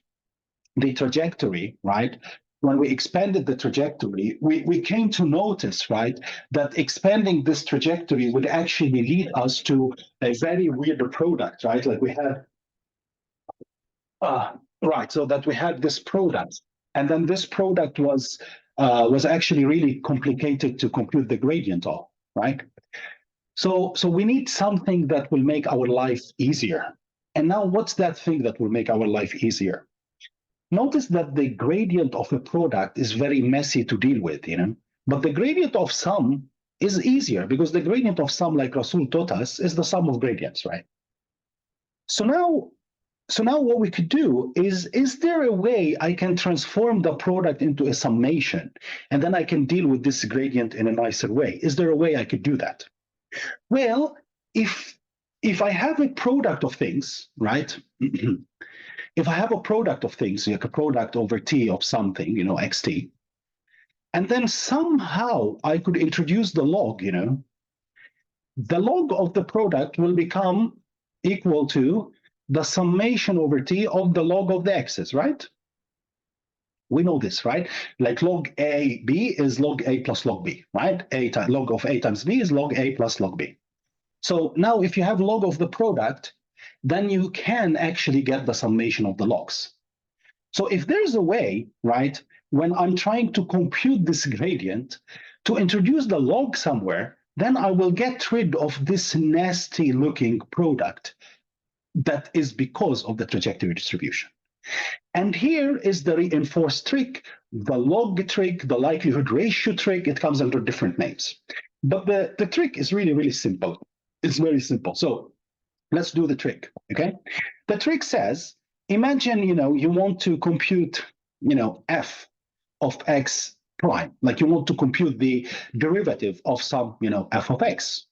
the trajectory, right? When we expanded the trajectory, we came to notice, right, that expanding this trajectory would actually lead us to a very weird product, right? Like we had right, so that we had this product, and then this product was actually really complicated to compute the gradient of, right? So we need something that will make our life easier. And now, what's that thing that will make our life easier? Notice that the gradient of a product is very messy to deal with, but the gradient of sum is easier, because the gradient of sum, like Rasul taught us, is the sum of gradients, right? So now what we could do is there a way I can transform the product into a summation, and then I can deal with this gradient in a nicer way? Is there a way I could do that? Well, if I have a product of things, right? If I have a product of things, like a product over t of something, xt, and then somehow I could introduce the log, the log of the product will become equal to the summation over t of the log of the x's, right? We know this, right? Like log a b is log a plus log b, right? Log of a times b is log a plus log b. So now if you have log of the product, then you can actually get the summation of the logs. So if there's a way, right, when I'm trying to compute this gradient, to introduce the log somewhere, then I will get rid of this nasty looking product that is because of the trajectory distribution. And here is the reinforced trick, the log trick, the likelihood ratio trick. It comes under different names. But the trick is really, really simple. It's very simple. So let's do the trick, okay? The trick says, imagine, you want to compute, f of x prime, like you want to compute the derivative of some, f of x.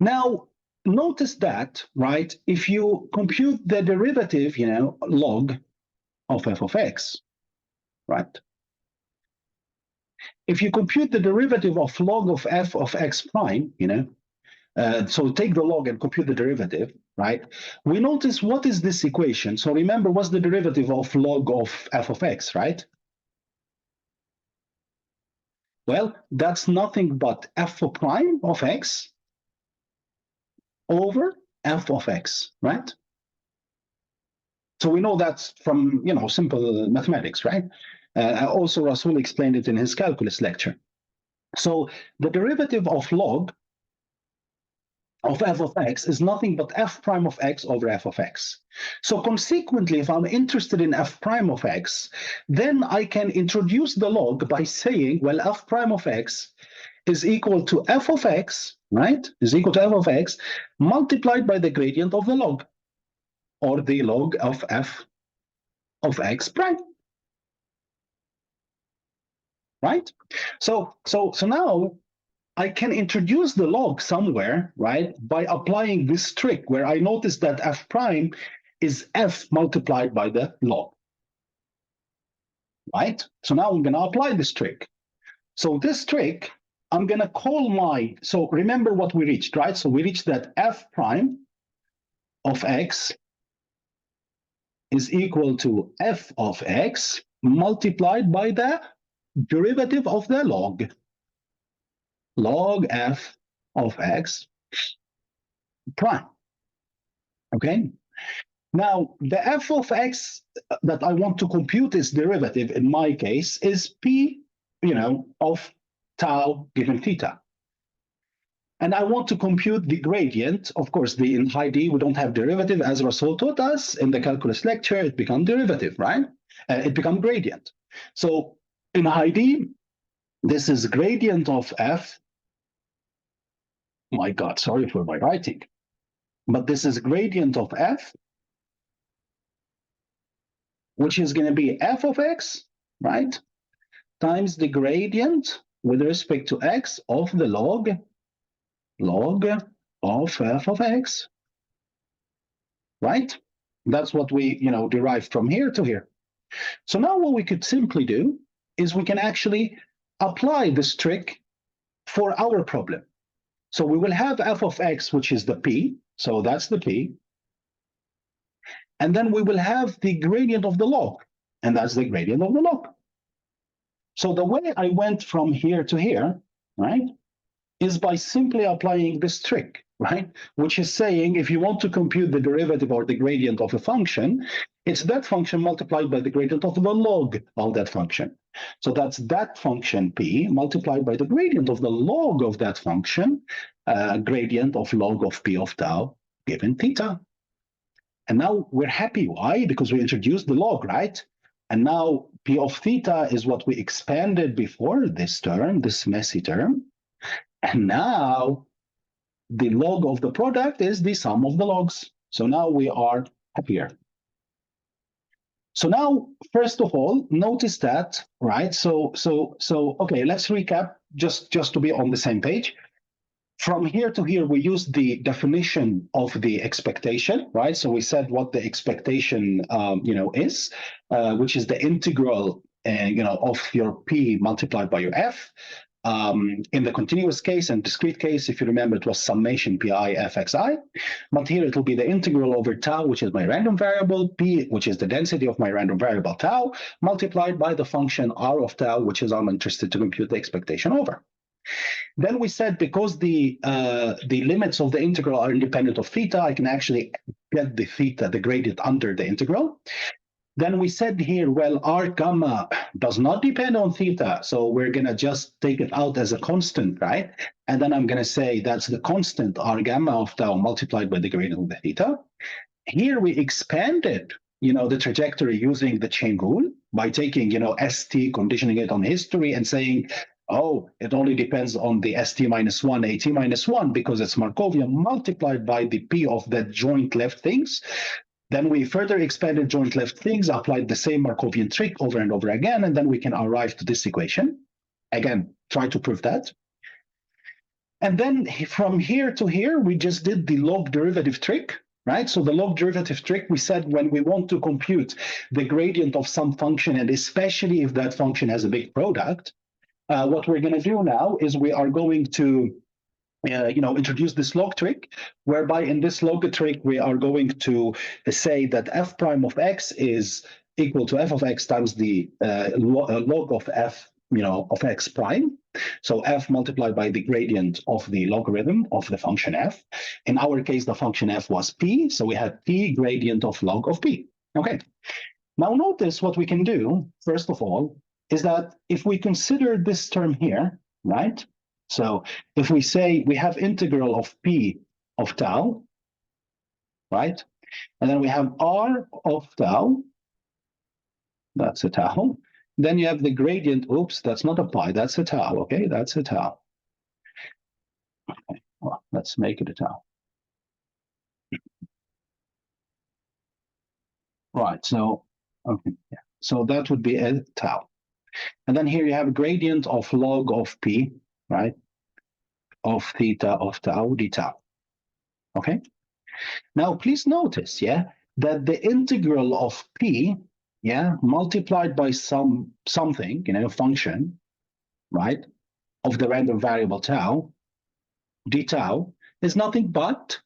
Now, notice that, right, if you compute the derivative, log of f of x, right? If you compute the derivative of log of f of x prime, so take the log and compute the derivative, right? We notice, what is this equation? So remember, what's the derivative of log of f of x, right? Well, that's nothing but f of prime of x over f of x, right? So we know that's from, simple mathematics, right? Also, Rasul explained it in his calculus lecture. So the derivative of log of f of x is nothing but f prime of x over f of x. So consequently, if I'm interested in f prime of x, then I can introduce the log by saying, well, f prime of x is equal to f of x, right? Is equal to f of x multiplied by the gradient of the log, or the log of f of x prime, right? So now I can introduce the log somewhere, right, by applying this trick where I notice that f prime is f multiplied by the log, right? So now I'm going to apply this trick. So this trick, I'm going to call so remember what we reached, right? So we reached that f prime of x is equal to f of x multiplied by the derivative of the log f of x prime. Okay. Now, the f of x that I want to compute its derivative in my case is p, of tau given theta. And I want to compute the gradient. Of course, in high D, we don't have derivative, as Rasul taught us in the calculus lecture. It becomes derivative, right? It becomes gradient. So in high D, this is gradient of f. My God, sorry for my writing. But this is gradient of f, which is going to be f of x, right, times the gradient with respect to x of the log of f of x, right? That's what we, derived from here to here. So now what we could simply do is we can actually apply this trick for our problem. So we will have f of x, which is the p, so that's the p, and then we will have the gradient of the log, and that's the gradient of the log. So the way I went from here to here, right, is by simply applying this trick, right? Which is saying if you want to compute the derivative or the gradient of a function, it's that function multiplied by the gradient of the log of that function. So that's that function p multiplied by the gradient of the log of that function, gradient of log of p of tau given theta. And now we're happy. Why? Because we introduced the log, right? And now p of theta is what we expanded before, this term, this messy term. And now the log of the product is the sum of the logs. So now we are happier. So now, first of all, notice that, right? So okay, let's recap just to be on the same page. From here to here, we used the definition of the expectation, right? So we said what the expectation, is, which is the integral, of your p multiplied by your f. In the continuous case and discrete case, if you remember, it was summation pi fxi. But here it will be the integral over tau, which is my random variable, p, which is the density of my random variable tau, multiplied by the function r of tau, which is I'm interested to compute the expectation over. Then we said because the limits of the integral are independent of theta, I can actually get the theta, the gradient under the integral. Then we said here, well, r gamma does not depend on theta, so we're going to just take it out as a constant, right? And then I'm going to say that's the constant r gamma of tau multiplied by the gradient of the theta. Here we expanded, the trajectory using the chain rule by taking, st, conditioning it on history and saying, oh, it only depends on the st minus 1, at minus 1, because it's Markovian multiplied by the p of the joint left things. Then we further expanded joint left things, applied the same Markovian trick over and over again, and then we can arrive to this equation. Again, try to prove that. And then from here to here, we just did the log derivative trick, right? So the log derivative trick, we said when we want to compute the gradient of some function, and especially if that function has a big product, what we're going to do now is we are going to introduce this log trick, whereby in this log trick, we are going to say that f prime of x is equal to f of x times the log of f, of x prime. So f multiplied by the gradient of the logarithm of the function f. In our case, the function f was p, so we had p gradient of log of p. Okay. Now notice what we can do, first of all, is that if we consider this term here, right? So if we say we have integral of p of tau, right? And then we have r of tau, that's a tau. Then you have the gradient, oops, that's not a pi, that's a tau, okay? That's a tau. Okay. Well, let's make it a tau. Right, so, okay, yeah. So that would be a tau. And then here you have a gradient of log of p, right? Of theta of tau d tau. Okay. Now please notice, yeah, that the integral of p, yeah, multiplied by something, function, right, of the random variable tau d tau is nothing but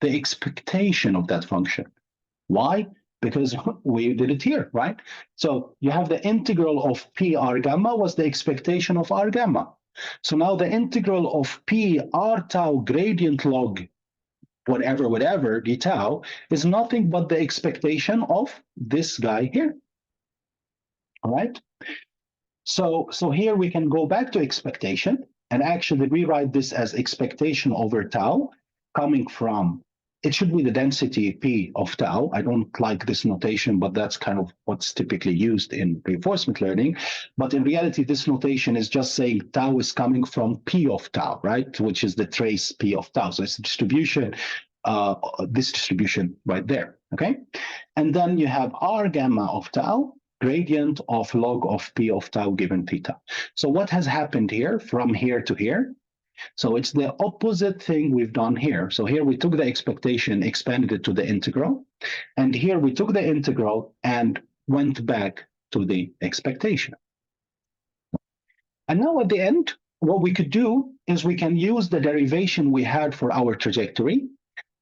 the expectation of that function. Why? Because we did it here, right? So you have the integral of p r gamma was the expectation of r gamma. So now the integral of p r tau gradient log whatever d tau is nothing but the expectation of this guy here. All right. So here we can go back to expectation and actually rewrite this as expectation over tau coming from, it should be the density P of tau. I don't like this notation, but that's kind of what's typically used in reinforcement learning. But in reality, this notation is just saying tau is coming from P of tau, right? Which is the trace P of tau. So it's a distribution, this distribution right there, okay? And then you have R gamma of tau, gradient of log of P of tau given theta. So what has happened here from here to here? So it's the opposite thing we've done here. So here we took the expectation, expanded it to the integral. And here we took the integral and went back to the expectation. And now at the end, what we could do is we can use the derivation we had for our trajectory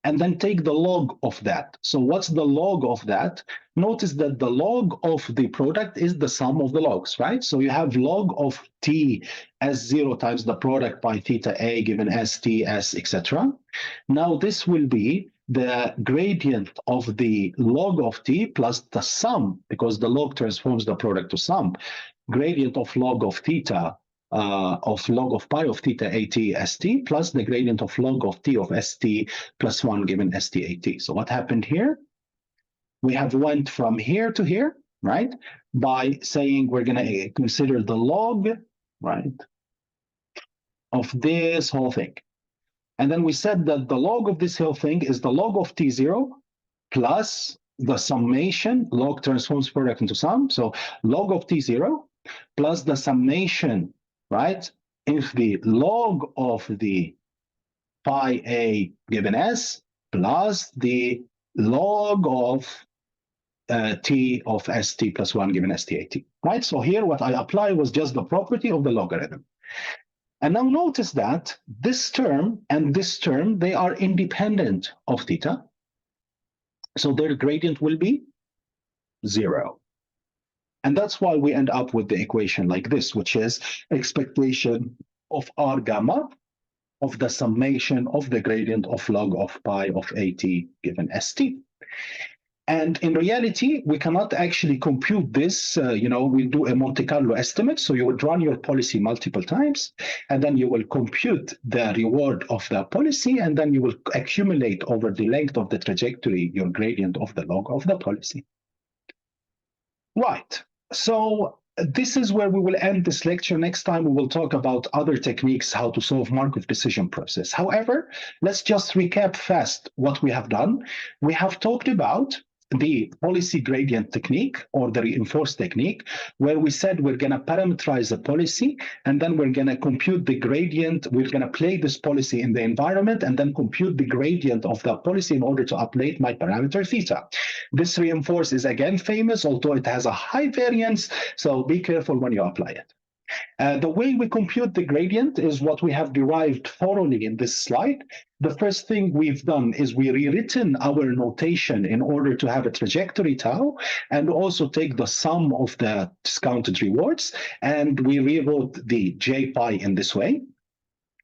and then take the log of that. So what's the log of that? Notice that the log of the product is the sum of the logs, right? So you have log of t s0 times the product by theta a given st s, etc. Now this will be the gradient of the log of t plus the sum, because the log transforms the product to sum, gradient of log of theta of log of pi of theta at st plus the gradient of log of t of st plus 1 given st at. So what happened here? We have went from here to here, right? By saying we're going to consider the log, right, of this whole thing. And then we said that the log of this whole thing is the log of t0 plus the summation, log transforms product into sum. So log of t0 plus the summation, right? If the log of the pi a given s plus the log of t of st plus 1 given st at, right? So here what I apply was just the property of the logarithm. And now notice that this term and this term, they are independent of theta. So their gradient will be 0. And that's why we end up with the equation like this, which is expectation of r gamma of the summation of the gradient of log of pi of at given st. And in reality, we cannot actually compute this. We do a Monte Carlo estimate. So you would run your policy multiple times, and then you will compute the reward of the policy, and then you will accumulate over the length of the trajectory your gradient of the log of the policy. Right. So this is where we will end this lecture. Next time, we will talk about other techniques, how to solve Markov decision process. However, let's just recap fast what we have done. We have talked about the policy gradient technique or the reinforced technique, where we said we're going to parameterize a policy and then we're going to compute the gradient. We're going to play this policy in the environment and then compute the gradient of that policy in order to update my parameter theta. This reinforce is again famous, although it has a high variance, so be careful when you apply it. The way we compute the gradient is what we have derived thoroughly in this slide. The first thing we've done is we rewritten our notation in order to have a trajectory tau and also take the sum of the discounted rewards, and we rewrote the j pi in this way.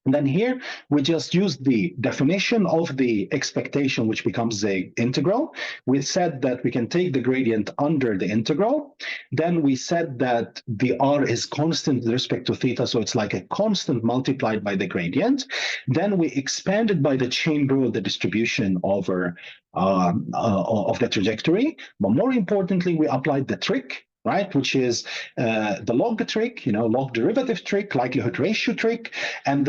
And then here, we just use the definition of the expectation, which becomes the integral. We said that we can take the gradient under the integral. Then we said that the r is constant with respect to theta, so it's like a constant multiplied by the gradient. Then we expanded by the chain rule the distribution over of the trajectory. But more importantly, we applied the trick, right, which is the log trick, log derivative trick, likelihood ratio trick, and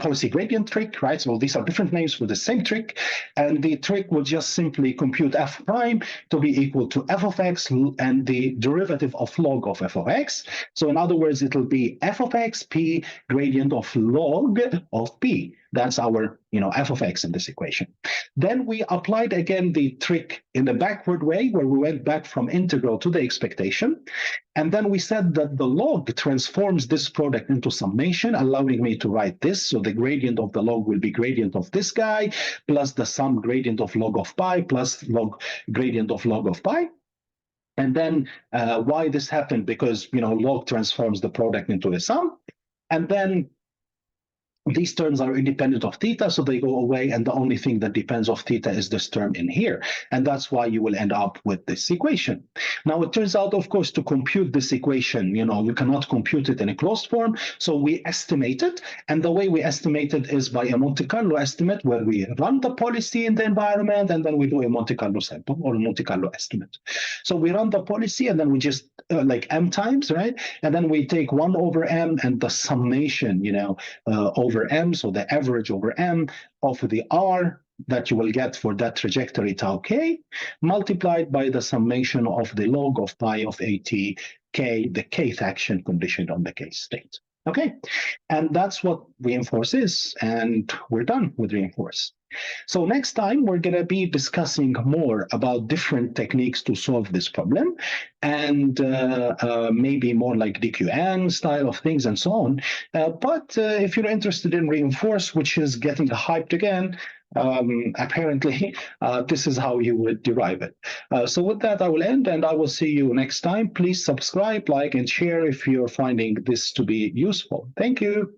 policy gradient trick, right? So these are different names for the same trick, and the trick will just simply compute f prime to be equal to f of x and the derivative of log of f of x. So in other words, it'll be f of x p gradient of log of p. That's our, f of x in this equation. Then we applied again the trick in the backward way, where we went back from integral to the expectation. And then we said that the log transforms this product into summation, allowing me to write this. So the gradient of the log will be gradient of this guy, plus the sum gradient of log of pi, plus log gradient of log of pi. And then why this happened? Because, log transforms the product into a sum. And then these terms are independent of theta, so they go away, and the only thing that depends of theta is this term in here. And that's why you will end up with this equation. Now, it turns out, of course, to compute this equation, you cannot compute it in a closed form, so we estimate it. And the way we estimate it is by a Monte Carlo estimate, where we run the policy in the environment, and then we do a Monte Carlo sample or a Monte Carlo estimate. So we run the policy, and then we just like m times, right? And then we take 1 over m and the summation, over m, so the average over m of the r that you will get for that trajectory tau k, multiplied by the summation of the log of pi of at k, the kth action conditioned on the k state. Okay, and that's what reinforce is, and we're done with reinforce. So next time, we're going to be discussing more about different techniques to solve this problem, and maybe more like DQN style of things and so on. But if you're interested in reinforce, which is getting hyped again, apparently this is how you would derive it. So with that, I will end, and I will see you next time. Please subscribe, like, and share if you're finding this to be useful. Thank you.